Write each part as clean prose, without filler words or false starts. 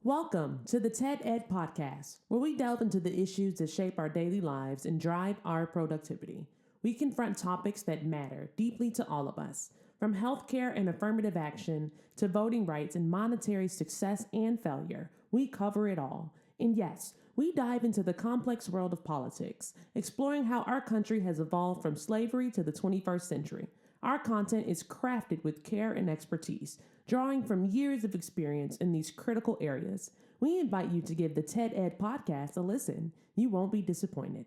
Welcome to the TED Ed Podcast, where we delve into the issues that shape our daily lives and drive our productivity. We confront topics that matter deeply to all of us, from healthcare and affirmative action to voting rights and monetary success and failure. We cover it all. And yes, we dive into the complex world of politics, exploring how our country has evolved from slavery to the 21st century. Our content is crafted with care and expertise, drawing from years of experience in these critical areas. We invite you to give the TED Ed podcast a listen. You won't be disappointed.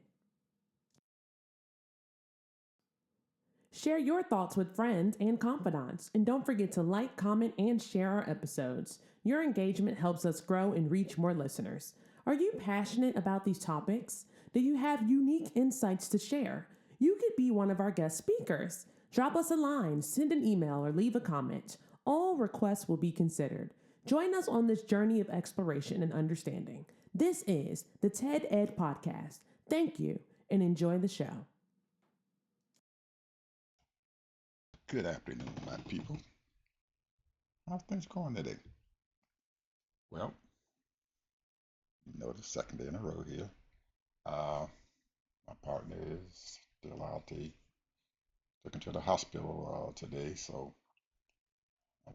Share your thoughts with friends and confidants, and don't forget to like, comment, and share our episodes. Your engagement helps us grow and reach more listeners. Are you passionate about these topics? Do you have unique insights to share? You could be one of our guest speakers. Drop us a line, send an email, or leave a comment. All requests will be considered. Join us on this journey of exploration and understanding. This is the TED Ed Podcast. Thank you, and enjoy the show. Good afternoon, my people. How's things going today? Well, the second day in a row here. Uh, my partner is still out. They took him to the hospital today, so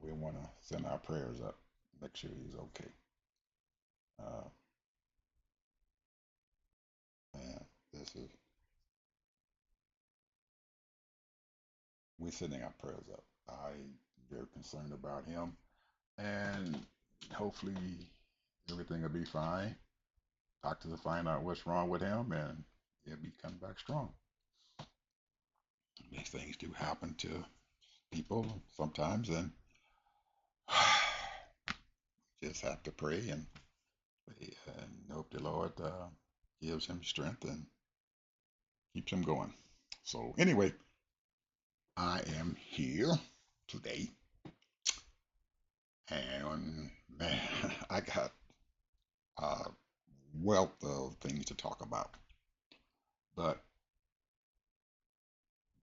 we want to send our prayers up, make sure he's okay. Uh, man, this is we're sending our prayers up. I'm very concerned about him, and hopefully everything will be fine. Doctors will find out what's wrong with him, and he'll be coming back strong. These things do happen to people sometimes, and just have to pray and hope the Lord gives him strength and keeps him going. So, anyway, I am here today, and man, I got a wealth of things to talk about, but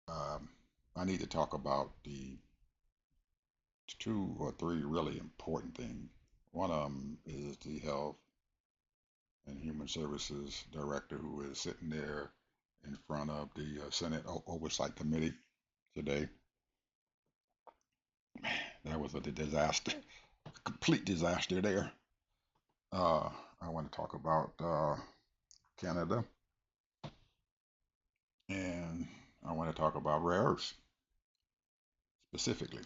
um, I need to talk about the two or three really important things. One of them is the Health and Human Services Director who is sitting there in front of the Senate Oversight Committee today. That was a disaster, complete disaster there. I want to talk about Canada, and I want to talk about rare earths specifically.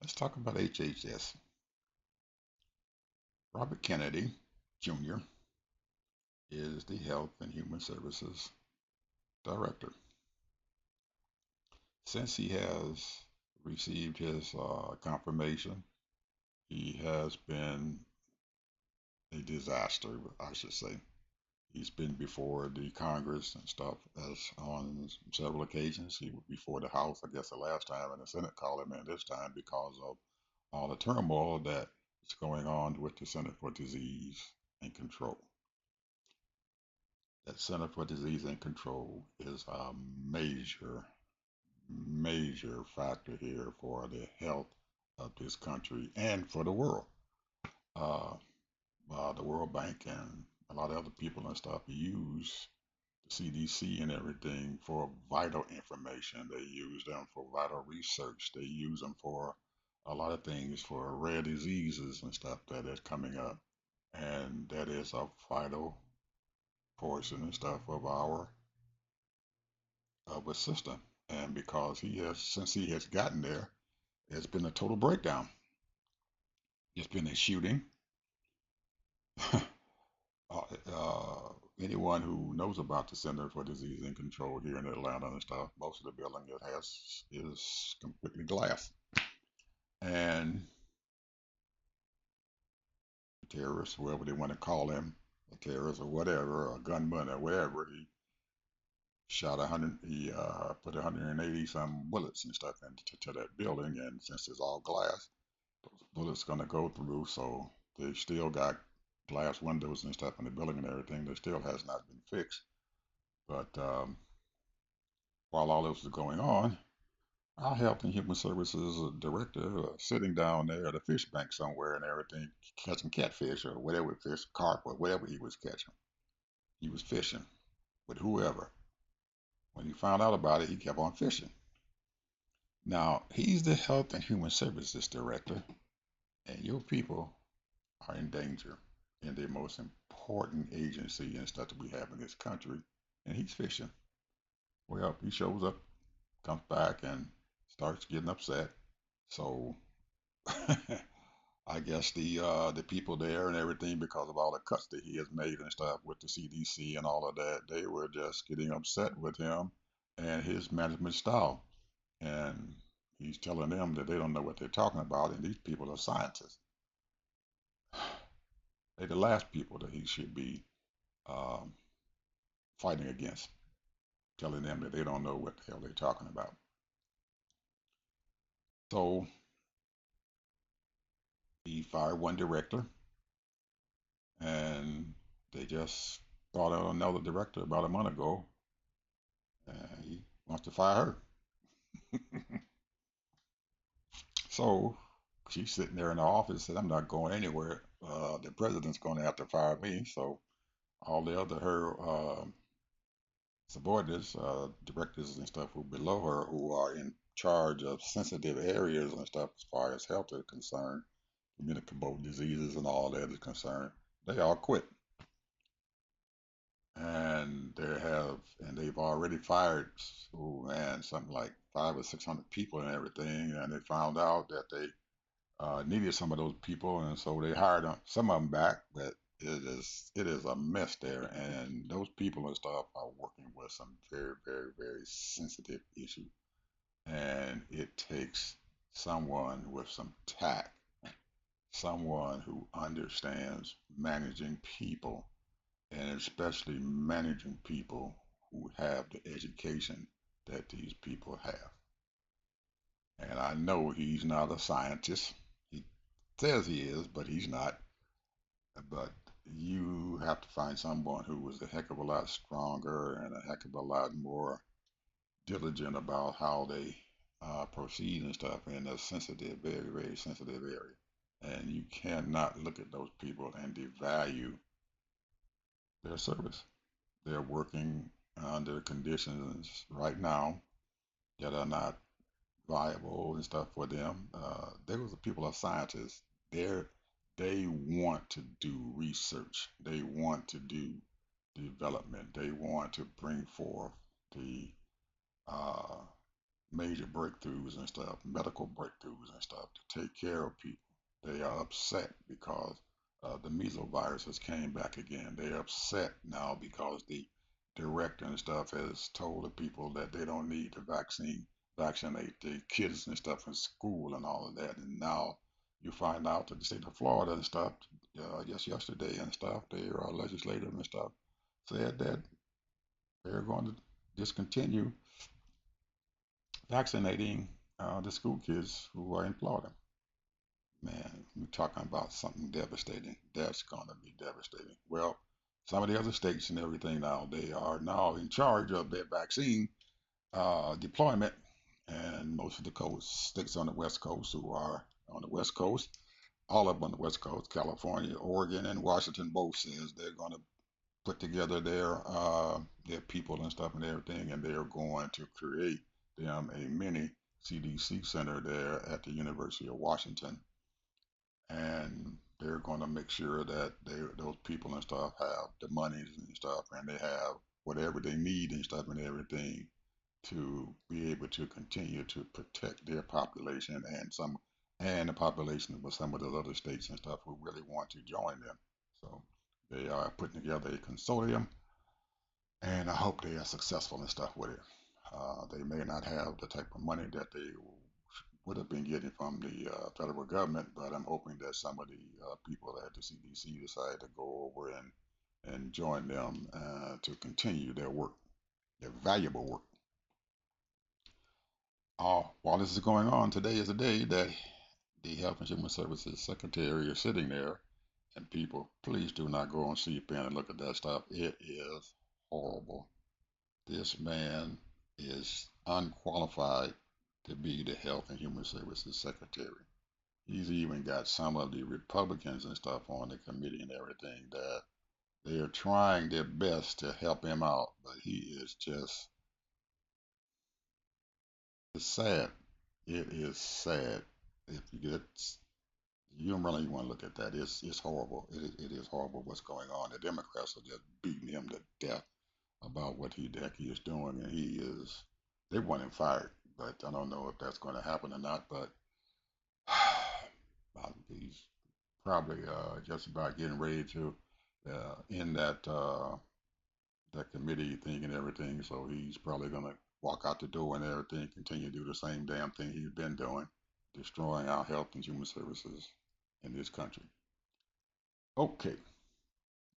Let's talk about HHS. Robert Kennedy Jr. is the Health and Human Services Director. Since he has received his confirmation, he has been a disaster, I should say. He's been before the Congress and stuff as on several occasions. He was before the House, I guess, the last time, and the Senate called him in this time because of all the turmoil that is going on with the Center for Disease and Control. That Center for Disease and Control is a major, major factor here for the health of this country and for the world. Uh, the World Bank and a lot of other people and stuff use the CDC and everything for vital information. They use them for vital research. They use them for a lot of things for rare diseases and stuff that is coming up. And that is a vital portion and stuff of our system. And because since he has gotten there, it's been a total breakdown. It's been a shooting. uh, uh, Anyone who knows about the Center for Disease and Control here in Atlanta and stuff, most of the building it has is completely glass. And terrorists, whoever they want to call him, a terrorist or whatever, or a gunman or whatever, he shot 100, he put 180 some bullets and stuff into that building. And since it's all glass, those bullets gonna go through. So they still got glass windows and stuff in the building and everything that still has not been fixed. But while all this was going on, our Health and Human Services director sitting down there at a fish bank somewhere and everything, catching catfish or whatever fish, carp or whatever he was catching. He was fishing with whoever. When he found out about it, he kept on fishing. Now, he's the Health and Human Services director, and your people are in danger in the most important agency and stuff that we have in this country, and he's fishing. Well, he shows up, comes back, and starts getting upset. So I guess the people there and everything, because of all the cuts that he has made and stuff with the CDC and all of that, they were just getting upset with him and his management style. And he's telling them that they don't know what they're talking about, and these people are scientists. They're the last people that he should be um, fighting against, telling them that they don't know what the hell they're talking about. So he fired one director, and they just brought out another director about a month ago, and he wants to fire her. So she's sitting there in the office, said, "I'm not going anywhere. The president's going to have to fire me." So all the other her subordinates, directors and stuff who below her, who are in charge of sensitive areas and stuff as far as health is concerned, communicable diseases and all that is concerned, they all quit. And they've already fired, oh man, something like 500 or 600 people and everything. And they found out that they needed some of those people, and so they hired some of them back. But it is a mess there, and those people and stuff are working with some very, very, very sensitive issues, and it takes someone with some tact, someone who understands managing people, and especially managing people who have the education that these people have. And I know he's not a scientist. He says he is, but he's not. But you have to find someone who is a heck of a lot stronger and a heck of a lot more diligent about how they proceed and stuff in a sensitive, very, very sensitive area. And you cannot look at those people and devalue their service. They're working under conditions right now that are not viable and stuff for them. They was the people are scientists. They're they want to do research. They want to do development. They want to bring forth the uh, major breakthroughs and stuff, medical breakthroughs and stuff to take care of people. They are upset because the measles virus has came back again. They're upset now because the director and stuff has told the people that they don't need to vaccinate the kids and stuff in school and all of that. And now you find out that the state of Florida and stuff, just yesterday and stuff, their legislative and stuff said that they're going to discontinue vaccinating the school kids who are in Florida. Man, we're talking about something devastating. That's going to be devastating. Well, some of the other states and everything now, they are now in charge of their vaccine deployment. And most of the coast, states on the West Coast who are on the West Coast, all of them on the West Coast, California, Oregon, and Washington both says they're going to put together their people and stuff and everything, and they're going to create them a mini CDC center there at the University of Washington, and they're going to make sure that those people and stuff have the monies and stuff, and they have whatever they need and stuff and everything to be able to continue to protect their population and the population of some of those other states and stuff who really want to join them. So they are putting together a consortium, and I hope they are successful and stuff with it. They may not have the type of money that they would have been getting from the federal government, but I'm hoping that some of the people at the CDC decide to go over and join them to continue their work, their valuable work. While this is going on, today is the day that the Health and Human Services Secretary is sitting there, and people, please do not go on CPAN and look at that stuff. It is horrible. This man is unqualified to be the Health and Human Services Secretary. He's even got some of the Republicans and stuff on the committee and everything that they are trying their best to help him out, but he is just, it's sad. It is sad. If you get, you don't really want to look at that. It's horrible. It is horrible what's going on. The Democrats are just beating him to death about what he the heck he is doing, and he is. They want him fired, but I don't know if that's going to happen or not. But he's probably just about getting ready to end that committee thing and everything. So he's probably going to walk out the door and everything, continue to do the same damn thing he's been doing, destroying our health and human services in this country. Okay,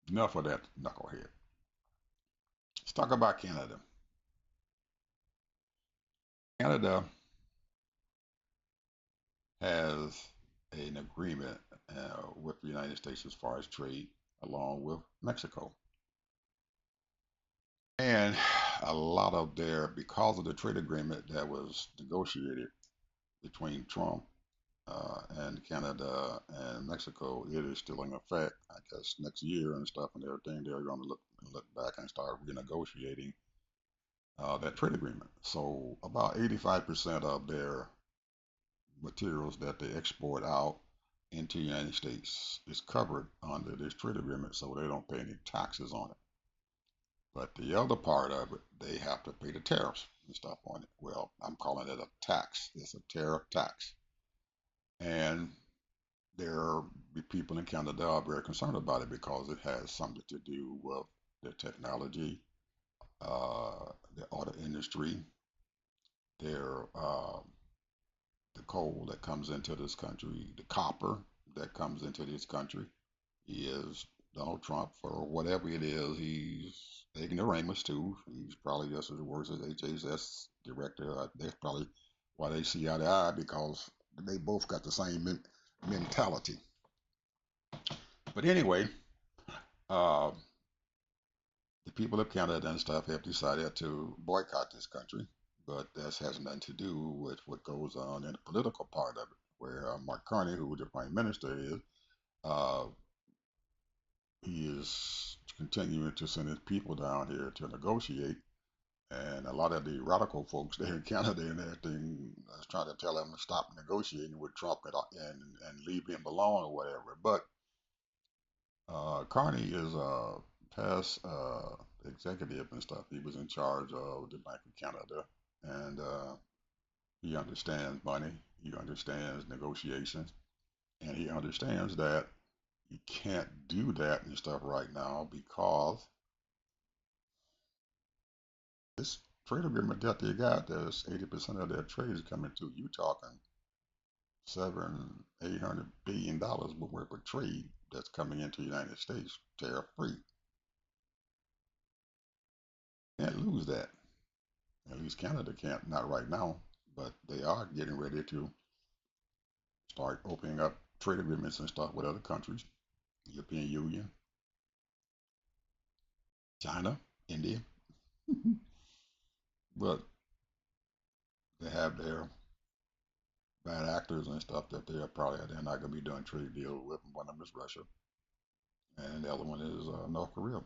enough of that knucklehead. Let's talk about Canada. Canada has an agreement with the United States as far as trade, along with Mexico. And a lot of because of the trade agreement that was negotiated between Trump and Canada and Mexico, it is still in effect. I guess next year and stuff and everything, they're going to look back and start renegotiating that trade agreement. So about 85% of their materials that they export out into the United States is covered under this trade agreement, so they don't pay any taxes on it. But the other part of it, they have to pay the tariffs and stuff on it. Well, I'm calling it a tax. It's a tariff tax. And there are people in Canada are very concerned about it because it has something to do with the technology, the auto industry, their the coal that comes into this country, the copper that comes into this country. He is Donald Trump for whatever it is. He's ignoramus too. He's probably just as worse as HHS director. That's probably why they see eye to eye because they both got the same mentality. But anyway, uh, the people of Canada and stuff have decided to boycott this country, but that has nothing to do with what goes on in the political part of it, where Mark Carney, who the prime minister is, uh, he is continuing to send his people down here to negotiate. And a lot of the radical folks there in Canada and everything is trying to tell him to stop negotiating with Trump and leave him alone or whatever. But Carney is a past executive and stuff. He was in charge of the Bank of Canada, and he understands money. He understands negotiations, and he understands that you can't do that and stuff right now because this trade agreement that they got, there's 80% of their trade is coming to you talking 700-800 billion dollars worth of trade that's coming into the United States tariff free. Can't lose that. At least Canada can't, not right now, but they are getting ready to start opening up trade agreements and stuff with other countries, European Union, China, India. But they have their bad actors and stuff that they're not going to be doing trade deals with. One of them is Russia, and the other one is North Korea.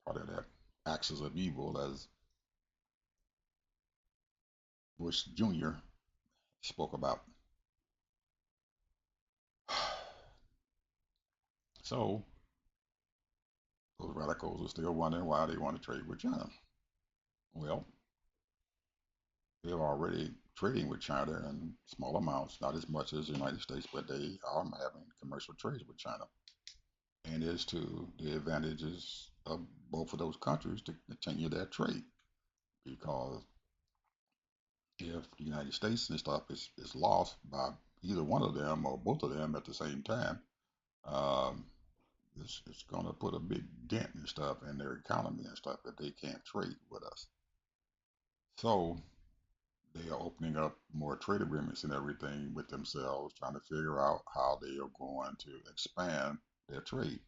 Part of that axis of evil, as Bush Jr. spoke about. So those radicals are still wondering why they want to trade with China. Well, they're already trading with China in small amounts, not as much as the United States, but they are having commercial trades with China. And it's to the advantages of both of those countries to continue that trade. Because if the United States and stuff is lost by either one of them or both of them at the same time, um, it's going to put a big dent and stuff in their economy and stuff that they can't trade with us. So they are opening up more trade agreements and everything with themselves, trying to figure out how they are going to expand their trade.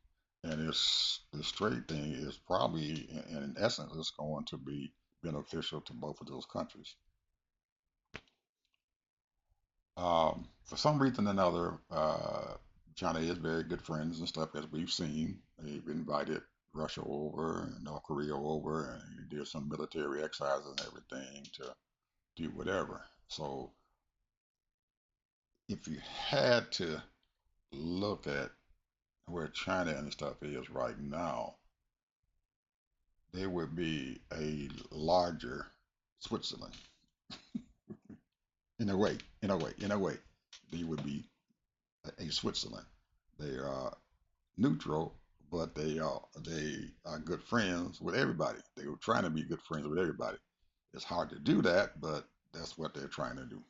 And this trade thing is probably, in essence, is going to be beneficial to both of those countries. For some reason or another, China is very good friends and stuff, as we've seen. They've invited Russia over and North Korea over, and did some military exercises and everything to do whatever. So, if you had to look at where China and stuff is right now, they would be a larger Switzerland in a way. In a way, they would be a Switzerland. They are neutral, but they are good friends with everybody. They were trying to be good friends with everybody. It's hard to do that, but that's what they're trying to do.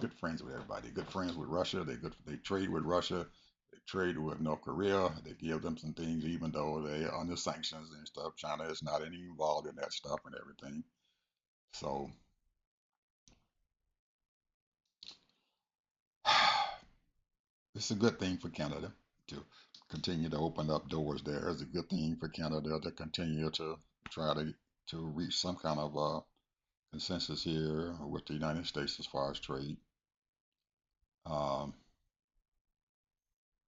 Good friends with everybody. Good friends with Russia. They trade with Russia. They trade with North Korea. They give them some things, even though they are under sanctions and stuff. China is not any involved in that stuff and everything. So it's a good thing for Canada to continue to open up doors there. It's a good thing for Canada to continue to try to reach some kind of consensus here with the United States as far as trade, um,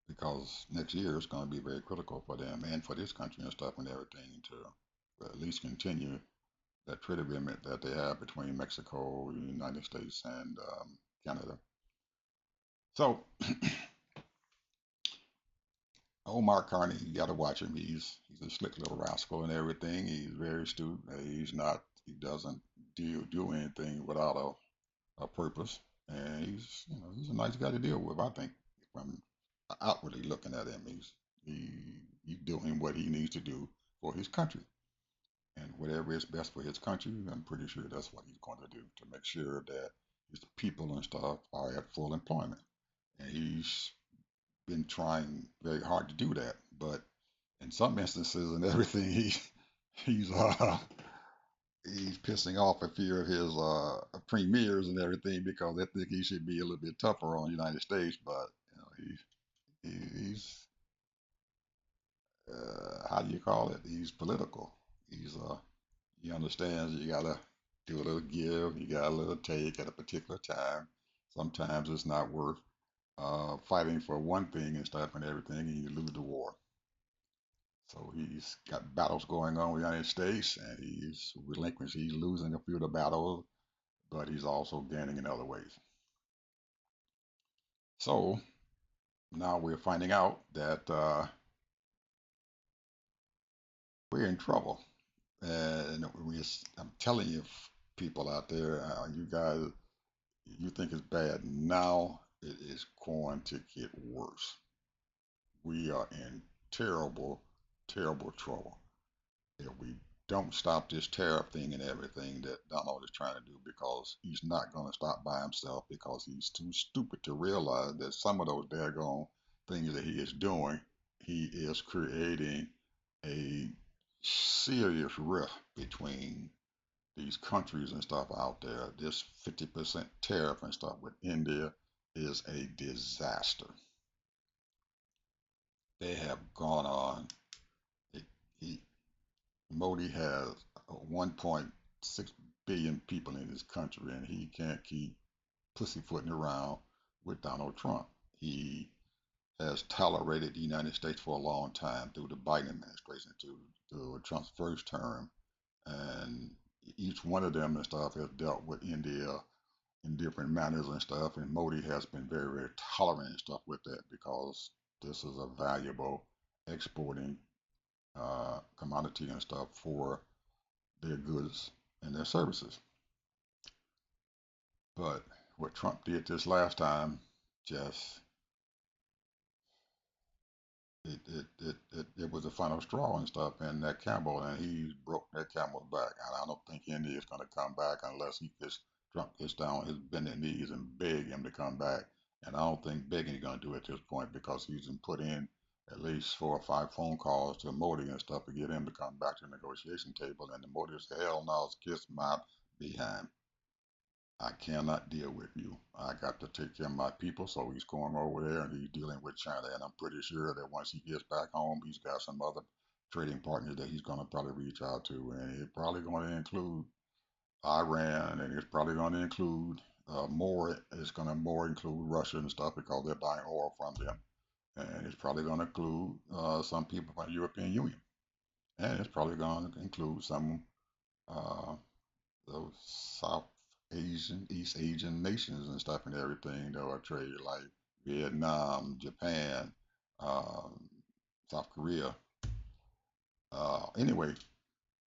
because next year is going to be very critical for them and for this country and stuff and everything to at least continue that trade agreement that they have between Mexico, the United States, and Canada. So, old Mark Carney, you got to watch him. He's a slick little rascal and everything. He's very astute. He's not. He doesn't do anything without a purpose, and he's a nice guy to deal with. I think from outwardly looking at him, he he's doing what he needs to do for his country, and whatever is best for his country, I'm pretty sure that's what he's going to do to make sure that his people and stuff are at full employment. And he's been trying very hard to do that, but in some instances and everything, he's he's pissing off a few of his premiers and everything because they think he should be a little bit tougher on the United States. But he's how do you call it? He's political. He's he understands you gotta do a little give, you got a little take at a particular time. Sometimes it's not worth fighting for one thing and stuff and everything, and you lose the war. So he's got battles going on with the United States, and he's relinquished. He's losing a few of the battles, but he's also gaining in other ways. So now we're finding out that we're in trouble. And I'm telling you, people out there, you guys, you think it's bad. Now it is going to get worse. We are in terrible, terrible trouble if we don't stop this tariff thing and everything that Donald is trying to do, because he's not going to stop by himself, because he's too stupid to realize that some of those daggone things that he is doing, he is creating a serious rift between these countries and stuff out there. This 50% tariff and stuff with India is a disaster. They have gone on. It, he, Modi has 1.6 billion people in his country, and he can't keep pussyfooting around with Donald Trump. He has tolerated the United States for a long time through the Biden administration, through Trump's first term, and each one of them and stuff has dealt with India in different manners and stuff. And Modi has been very, very tolerant and stuff with that, because this is a valuable exporting commodity and stuff for their goods and their services. But what Trump did this last time, just it was the final straw and stuff. And that Campbell, and he broke that Campbell's back. And I don't think India is going to come back unless Trump gets down his bended knees and beg him to come back. And I don't think begging is going to do it at this point, because he's been put in at least 4 or 5 phone calls to Modi and stuff to get him to come back to the negotiation table. And the Modi said, hell no, kiss my behind. I cannot deal with you. I got to take care of my people. So he's going over there and he's dealing with China. And I'm pretty sure that once he gets back home, he's got some other trading partners that he's going to probably reach out to. And he's probably going to include Iran, and it's probably going to include more is going to more include Russia and stuff because they're buying oil from them, and it's probably going to include some people from the European Union, and it's probably going to include some uh, those South Asian, East Asian nations and stuff and everything that are traded like Vietnam, Japan, um, South Korea. Anyway,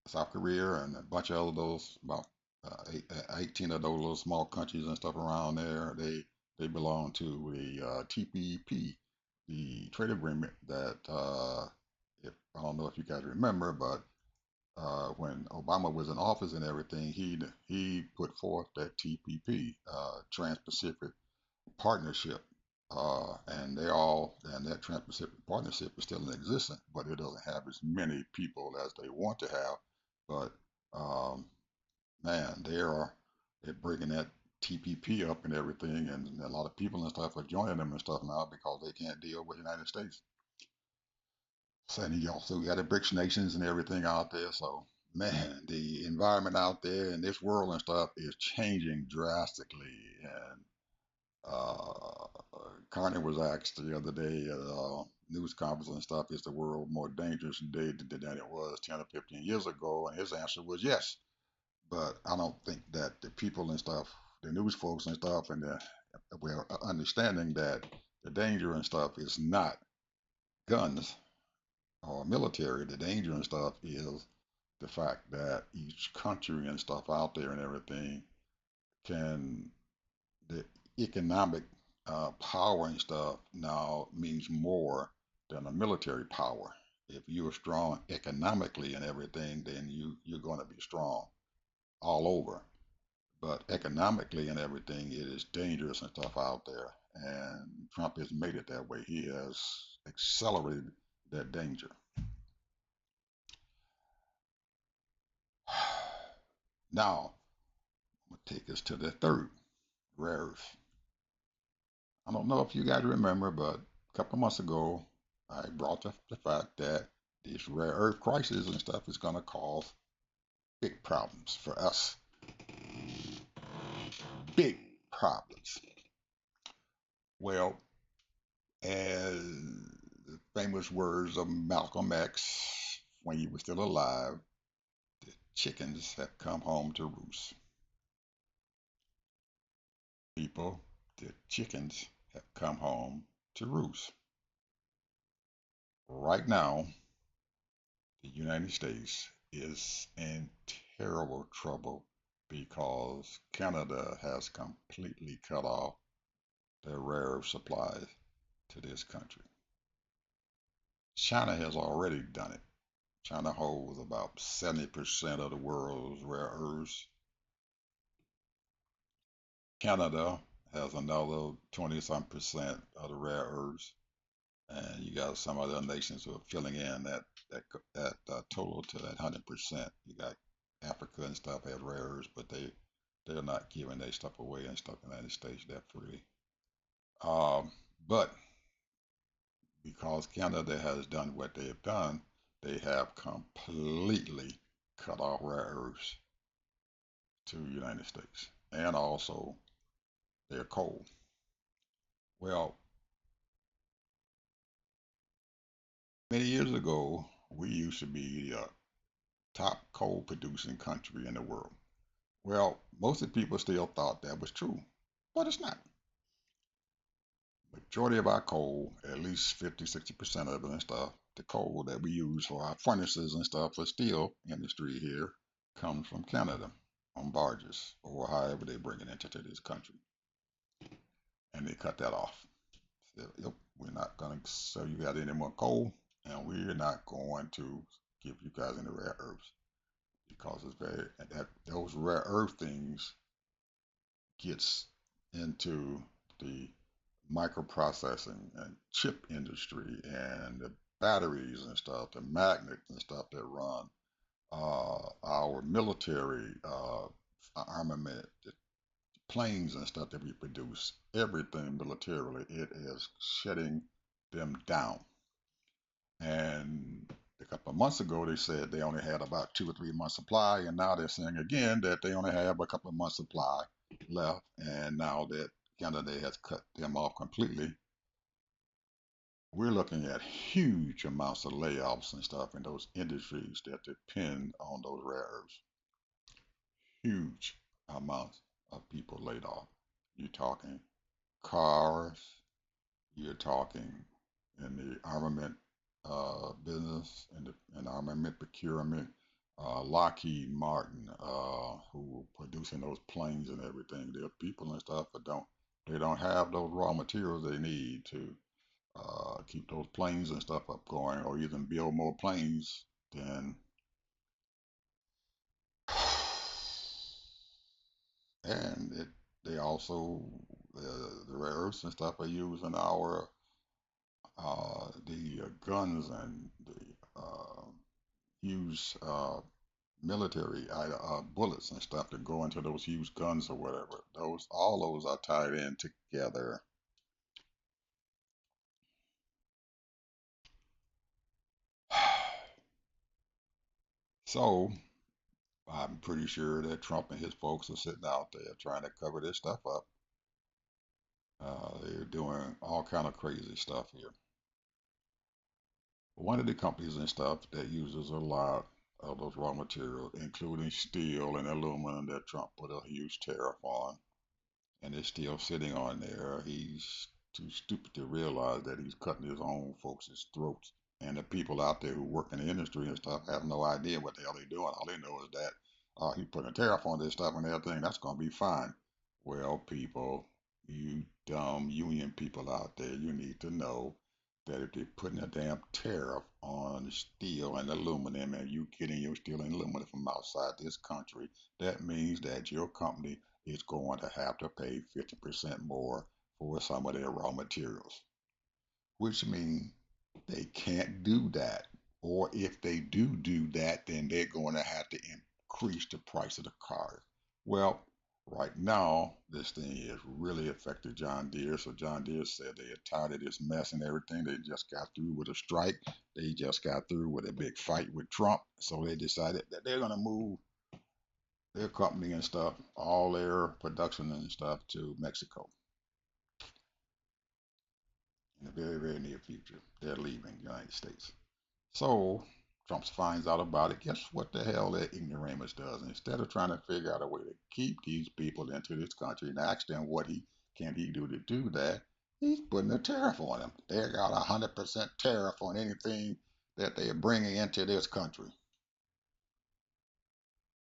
South Korea and a bunch of other those about 18 of those little small countries and stuff around there. They belong to the TPP, the trade agreement that if I don't know if you guys remember, but when Obama was in office and everything, he put forth that TPP, Trans-Pacific Partnership, and that Trans-Pacific Partnership is still in existence, but it doesn't have as many people as they want to have. But um, man, they're breaking that TPP up and everything, and a lot of people and stuff are joining them and stuff now because they can't deal with the United States. So, and you also got the BRICS nations and everything out there. So, man, the environment out there in this world and stuff is changing drastically. And uh, Carney was asked the other day at a news conference and stuff, is the world more dangerous today than it was 10 or 15 years ago? And his answer was yes. But I don't think that the people and stuff, the news folks and stuff, and we're understanding that the danger and stuff is not guns or military. The danger and stuff is the fact that each country and stuff out there and everything can, the economic power and stuff now means more than a military power. If you're strong economically and everything, then you're going to be strong all over. But economically and everything, it is dangerous and stuff out there. And Trump has made it that way. He has accelerated that danger. Now, I'm going to take us to the third, rare earth. I don't know if you guys remember, but a couple of months ago, I brought up the fact that this rare earth crisis and stuff is going to cause big problems for us. Big problems. Well, as the famous words of Malcolm X when he was still alive, the chickens have come home to roost. People, the chickens have come home to roost. Right now, the United States is in terrible trouble because Canada has completely cut off their rare earth supplies to this country. China has already done it. China holds about 70% of the world's rare earths. Canada has another 20 some percent of the rare earths. And you got some other nations who are filling in that total to that 100%. You got Africa and stuff has rare earths, but they're not giving their stuff away and stuff in the United States that freely. Um, but because Canada has done what they have done, they have completely cut off rare earths to the United States and also their coal. Well, many years ago, we used to be the top coal producing country in the world. Well, most of the people still thought that was true, but it's not. Majority of our coal, at least 50, 60% of it and stuff, the coal that we use for our furnaces and stuff for steel industry here comes from Canada on barges or however they bring it into this country. And they cut that off. Said, yep, we're not going to sell you guys any more coal, and we're not going to give you guys any rare earths because it's very that those rare earth things gets into the microprocessing and chip industry and the batteries and stuff, the magnets and stuff that run our military armament, the planes and stuff that we produce, everything militarily, it is shutting them down. And a couple of months ago, they said they only had about 2 or 3 months supply, and now they're saying again that they only have a couple of months supply left, and now that Canada has cut them off completely, we're looking at huge amounts of layoffs and stuff in those industries that depend on those rare earths. Huge amounts of people laid off. You're talking cars, you're talking in the armament business and the armament procurement. Lockheed Martin, who producing those planes and everything, there are people and stuff that don't have those raw materials they need to keep those planes and stuff up going, or even build more planes. Then, and they also the rare earths and stuff are used in our the guns and the huge military bullets and stuff that go into those huge guns or whatever. All those are tied in together. So I'm pretty sure that Trump and his folks are sitting out there trying to cover this stuff up. They're doing all kind of crazy stuff here. One of the companies and stuff that uses a lot of those raw materials, including steel and aluminum, that Trump put a huge tariff on, and it's still sitting on there. He's too stupid to realize that he's cutting his own folks' throats. And the people out there who work in the industry and stuff have no idea what the hell they're doing. All they know is that he's putting a tariff on this stuff and everything. That's going to be fine. Well, people, you dumb union people out there, you need to know that if they're putting a damn tariff on steel and aluminum and you getting your steel and aluminum from outside this country, that means that your company is going to have to pay 50% more for some of their raw materials, which means they can't do that. Or if they do that, then they're going to have to increase the price of the cars. Well, right now, this thing has really affected John Deere. So John Deere said they are tired of this mess and everything. They just got through with a strike. They just got through with a big fight with Trump. So they decided that they're going to move their company and stuff, all their production and stuff to Mexico in the very, very near future. They're leaving the United States. So Trump finds out about it. Guess what the hell that ignoramus does? Instead of trying to figure out a way to keep these people into this country and ask them what he can he do to do that, he's putting a tariff on them. They got 100% tariff on anything that they are bringing into this country.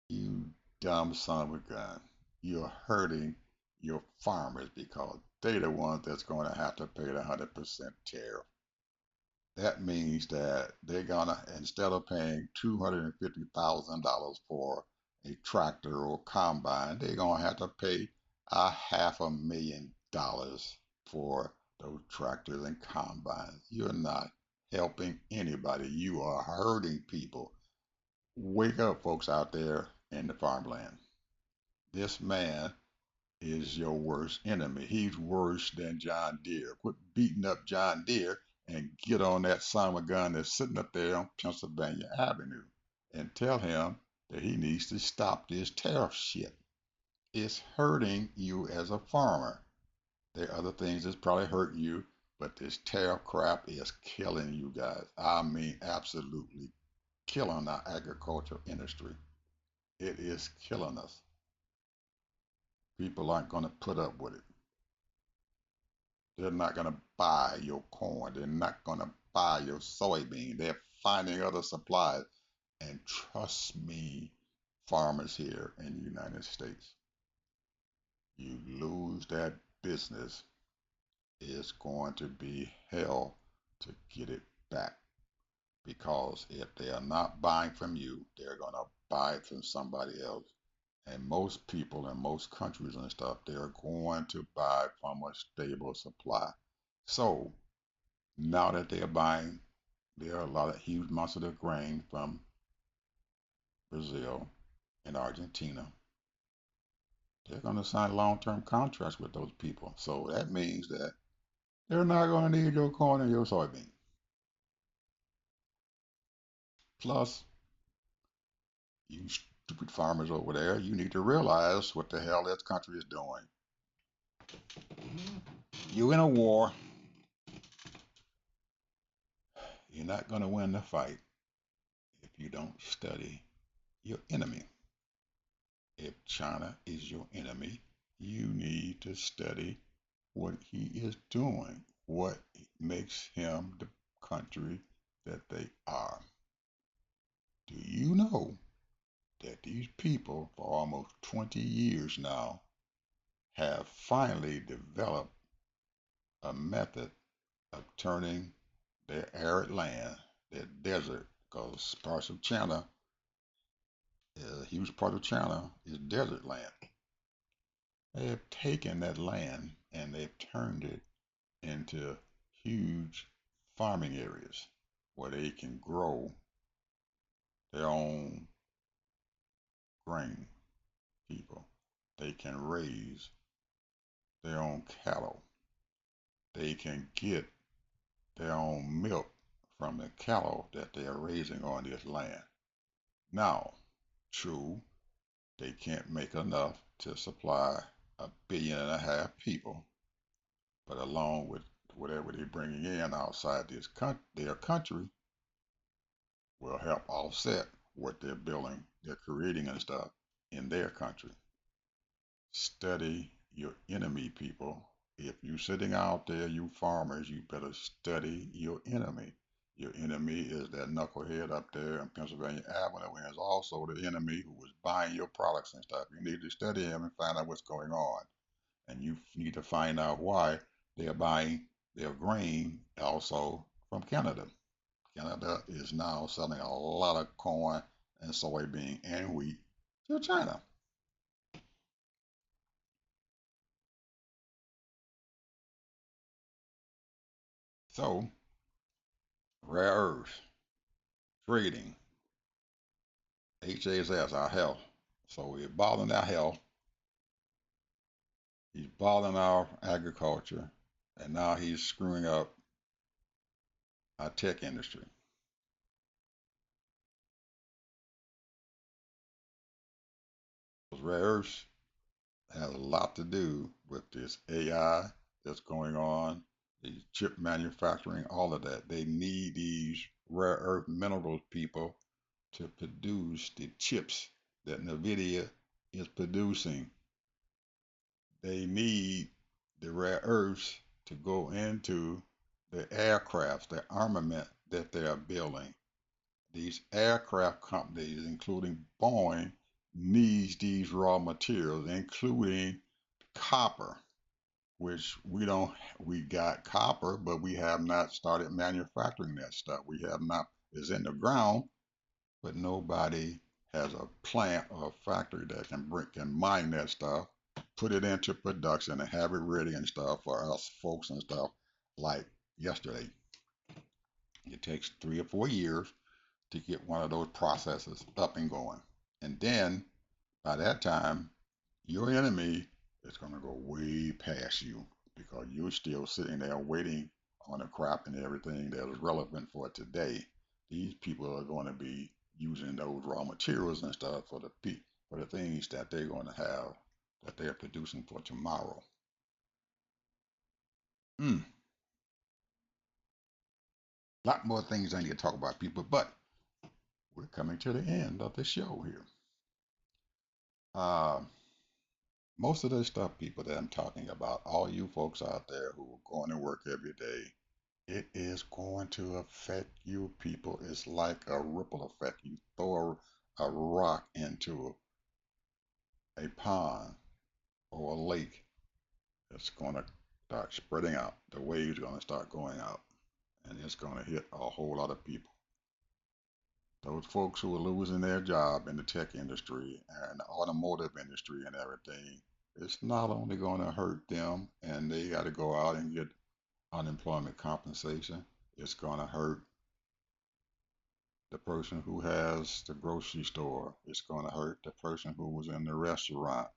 You dumb son of a gun. You're hurting your farmers because they're the ones that's going to have to pay the 100% tariff. That means that they're gonna, instead of paying $250,000 for a tractor or combine, they're gonna have to pay $500,000 for those tractors and combines. You're not helping anybody. You are hurting people. Wake up, folks out there in the farmland. This man is your worst enemy. He's worse than John Deere. Quit beating up John Deere and get on that son of a gun that's sitting up there on Pennsylvania Avenue and tell him that he needs to stop this tariff shit. It's hurting you as a farmer. There are other things that's probably hurting you, but this tariff crap is killing you guys. I mean, absolutely killing our agricultural industry. It is killing us. People aren't going to put up with it. They're not going to buy your corn. They're not going to buy your soybean. They're finding other supplies. And trust me, farmers here in the United States, you lose that business, it's going to be hell to get it back. Because if they are not buying from you, they're going to buy it from somebody else. And most people in most countries and stuff, they're going to buy from a stable supply. So now that they're buying, there are a lot of huge amounts of their grain from Brazil and Argentina. They're going to sign long-term contracts with those people. So that means that they're not going to need your corn and your soybean. Plus, you stupid farmers over there, you need to realize what the hell this country is doing. You're in a war. You're not going to win the fight if you don't study your enemy. If China is your enemy, you need to study what he is doing, what makes him the country that they are. Do you know that these people, for almost 20 years now, have finally developed a method of turning their arid land, their desert, because parts of China, a huge part of China is desert land. They have taken that land and they've turned it into huge farming areas where they can grow their own grain, people. They can raise their own cattle. They can get their own milk from the cattle that they are raising on this land. Now, true, they can't make enough to supply 1.5 billion people, but along with whatever they're bringing in outside their country will help offset what they're building, they're creating and stuff in their country. Study your enemy, people. If you sitting out there, you farmers, you better study your enemy. Your enemy is that knucklehead up there in Pennsylvania Avenue, and is also the enemy who was buying your products and stuff. You need to study him and find out what's going on. And you need to find out why they are buying their grain also from Canada. Canada is now selling a lot of corn and soybean and wheat to China. So, rare earths, trading, HHS, our health. So we're bothering our health, he's bothering our agriculture, and now he's screwing up our tech industry. Those rare earths has a lot to do with this AI that's going on, the chip manufacturing, all of that. They need these rare earth minerals, people, to produce the chips that NVIDIA is producing. They need the rare earths to go into the aircrafts, the armament that they are building. These aircraft companies, including Boeing, needs these raw materials, including copper, which we got copper, but we have not started manufacturing that stuff. We have not, it's in the ground, but nobody has a plant or a factory that can mine that stuff, put it into production and have it ready and stuff for us folks and stuff like yesterday. It takes 3 or 4 years to get one of those processes up and going. And then by that time, your enemy is going to go way past you because you're still sitting there waiting on the crap and everything that is relevant for today. These people are going to be using those raw materials and stuff for the things that they're going to have that they're producing for tomorrow. A lot more things I need to talk about, people, but we're coming to the end of the show here. Uh, Most of the stuff, people, that I'm talking about, all you folks out there who are going to work every day, it is going to affect you, people. It's like a ripple effect. You throw a rock into a pond or a lake, it's going to start spreading out. The waves are going to start going out, and it's going to hit a whole lot of people. Those folks who are losing their job in the tech industry and the automotive industry and everything, it's not only going to hurt them and they got to go out and get unemployment compensation, it's going to hurt the person who has the grocery store. It's going to hurt the person who was in the restaurant.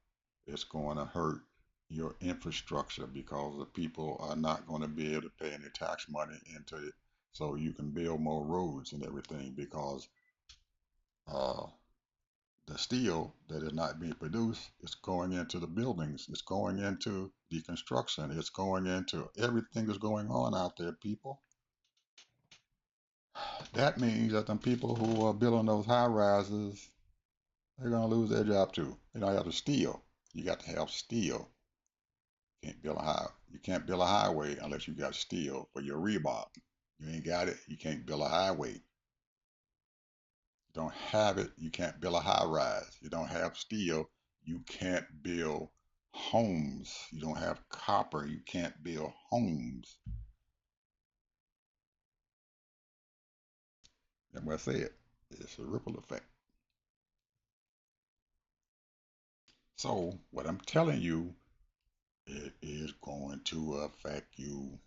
It's going to hurt your infrastructure because the people are not going to be able to pay any tax money into it so you can build more roads and everything because uh, The steel that is not being produced is going into the buildings. It's going into the construction. It's going into everything that's going on out there, people. That means that the people who are building those high rises, they're going to lose their job too. You don't have to steel. You got to have steel. You can't build a highway unless you got steel for your rebar. You ain't got it, you can't build a highway. You don't have it, you can't build a high rise. You don't have steel, you can't build homes. You don't have copper, you can't build homes. That's what I said. It's a ripple effect. So what I'm telling you, it is going to affect you.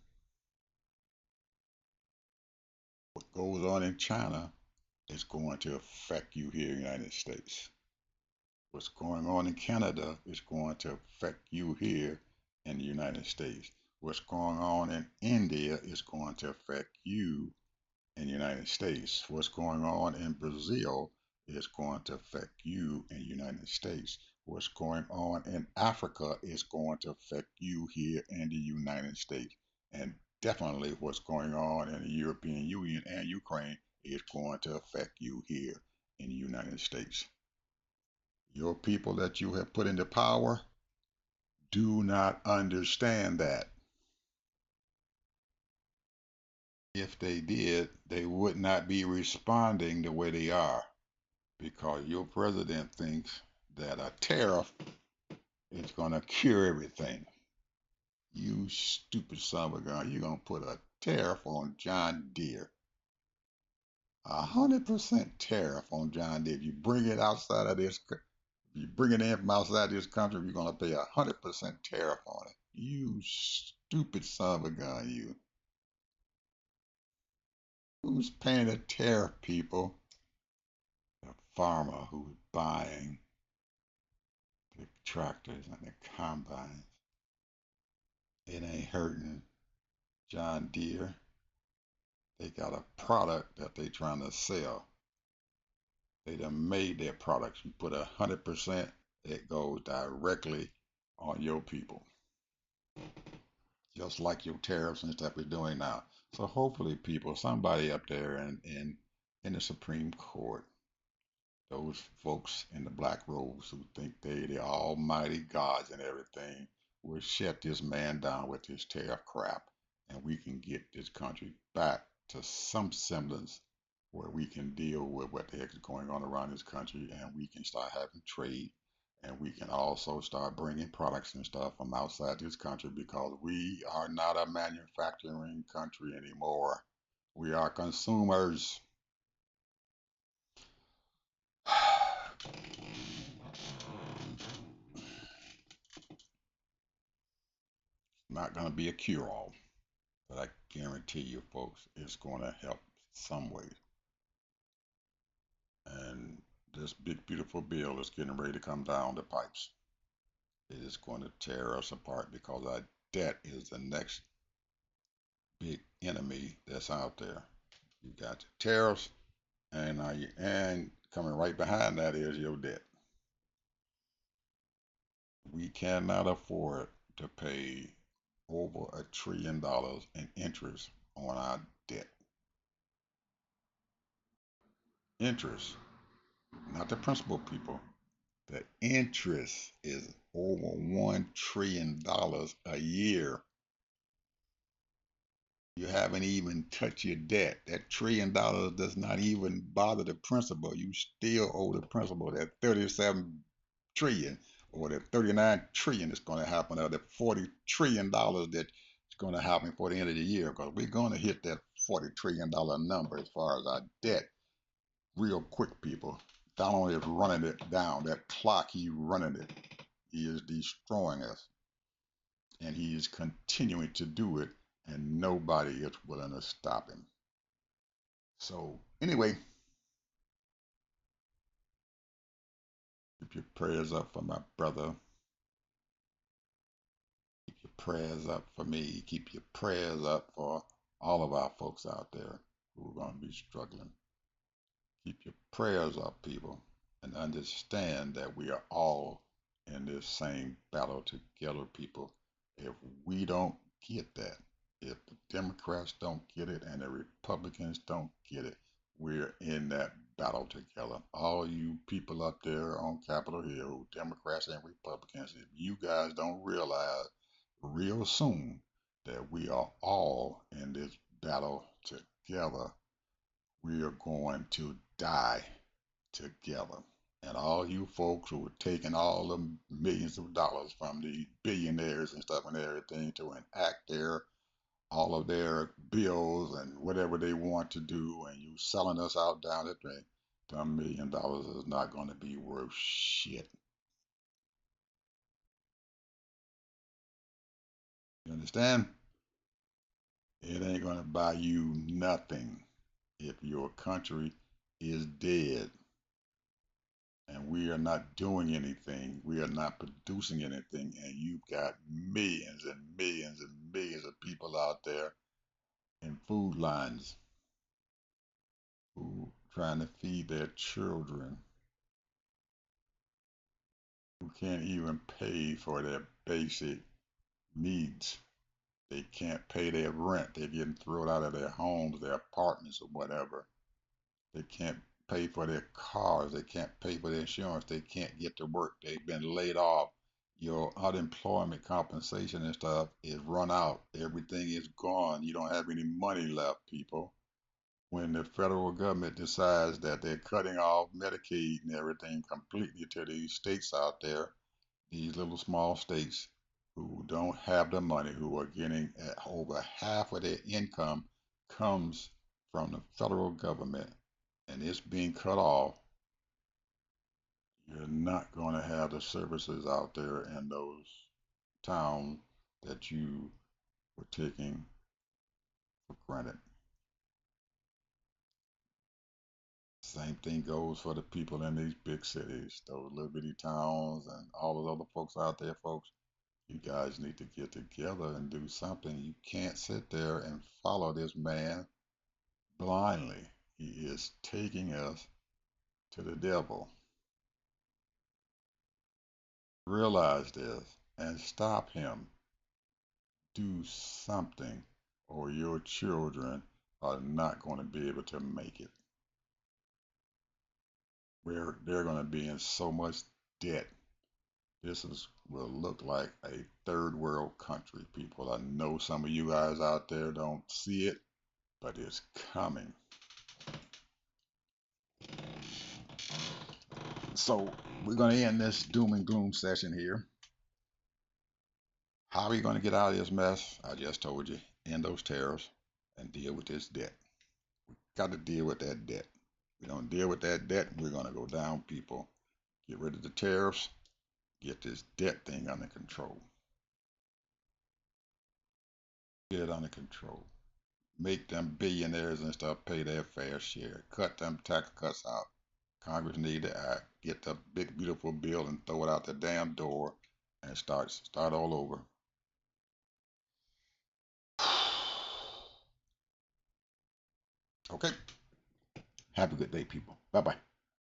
What goes on in China is going to affect you here in the United States. What's going on in Canada is going to affect you here in the United States. What's going on in India is going to affect you in the United States. What's going on in Brazil is going to affect you in the United States. What's going on in Africa is going to affect you here in the United States. And definitely what's going on in the European Union and Ukraine is going to affect you here in the United States. Your people that you have put into power do not understand that. If they did, they would not be responding the way they are because your president thinks that a tariff is going to cure everything. You stupid son of a gun, you're going to put a tariff on John Deere. 100% tariff on John Deere. If you bring it outside of this, if you bring it in from outside this country, you're going to pay 100% tariff on it. You stupid son of a gun, you. Who's paying the tariff, people? The farmer who's buying the tractors and the combines. It ain't hurting John Deere. They got a product that they trying to sell. They done made their products. You put 100%, it goes directly on your people. Just like your tariffs and stuff we're doing now. So hopefully, people, somebody up there in the Supreme Court, those folks in the black robes who think they the almighty gods and everything, will shut this man down with his tariff crap, and we can get this country back to some semblance where we can deal with what the heck is going on around this country, and we can start having trade, and we can also start bringing products and stuff from outside this country because we are not a manufacturing country anymore. We are consumers. Not going to be a cure all, but I guarantee you, folks, it's going to help some way. And this big, beautiful bill is getting ready to come down the pipes. It is going to tear us apart because our debt is the next big enemy that's out there. You got the tariffs, and coming right behind that is your debt. We cannot afford to pay over $1 trillion in interest on our debt. Interest, not the principal, people. The interest is over $1 trillion a year. You haven't even touched your debt. That $1 trillion does not even bother the principal. You still owe the principal that 37 trillion or that 39 trillion is going to happen, or the $40 trillion that's going to happen before the end of the year, because we're going to hit that $40 trillion number as far as our debt real quick, people. Donald is running it down. That clock, he's running it. He is destroying us. And he is continuing to do it, and nobody is willing to stop him. So, anyway, keep your prayers up for my brother. Keep your prayers up for me. Keep your prayers up for all of our folks out there who are going to be struggling. Keep your prayers up, people. and understand that we are all in this same battle together, people. If we don't get that, if the Democrats don't get it and the Republicans don't get it, we're in that battle together. All you people up there on Capitol Hill, Democrats and Republicans, if you guys don't realize real soon that we are all in this battle together, we are going to die together. And all you folks who are taking all the millions of dollars from the billionaires and stuff and everything to enact all of their bills and whatever they want to do, and you selling us out down the drain, $1 million is not going to be worth shit. You understand? It ain't going to buy you nothing if your country is dead and we are not doing anything, we are not producing anything, and you've got millions and millions and millions of people out there in food lines who trying to feed their children who can't even pay for their basic needs. They can't pay their rent. They're getting thrown out of their homes, their apartments, or whatever. They can't pay for their cars. They can't pay for their insurance. They can't get to work. They've been laid off. Your unemployment compensation and stuff is run out. Everything is gone. You don't have any money left, people. When the federal government decides that they're cutting off Medicaid and everything completely to these states out there, these little small states who don't have the money, who are getting over half of their income comes from the federal government, and it's being cut off, you're not going to have the services out there in those towns that you were taking for granted. Same thing goes for the people in these big cities, those little bitty towns, and all those other folks out there, folks. You guys need to get together and do something. You can't sit there and follow this man blindly. He is taking us to the devil. Realize this and stop him. Do something, or your children are not going to be able to make it. They're going to be in so much debt. Will look like a third world country, people. I know some of you guys out there don't see it, but it's coming. So we're going to end this doom and gloom session here. How are we going to get out of this mess? I just told you. End those tariffs and deal with this debt. Got to deal with that debt. We don't deal with that debt, we're going to go down, people. Get rid of the tariffs. Get this debt thing under control. Get it under control. Make them billionaires and stuff pay their fair share. Cut them tax cuts out. Congress need to act. Get the big beautiful bill and throw it out the damn door and start all over. Okay. Have a good day, people. Bye bye.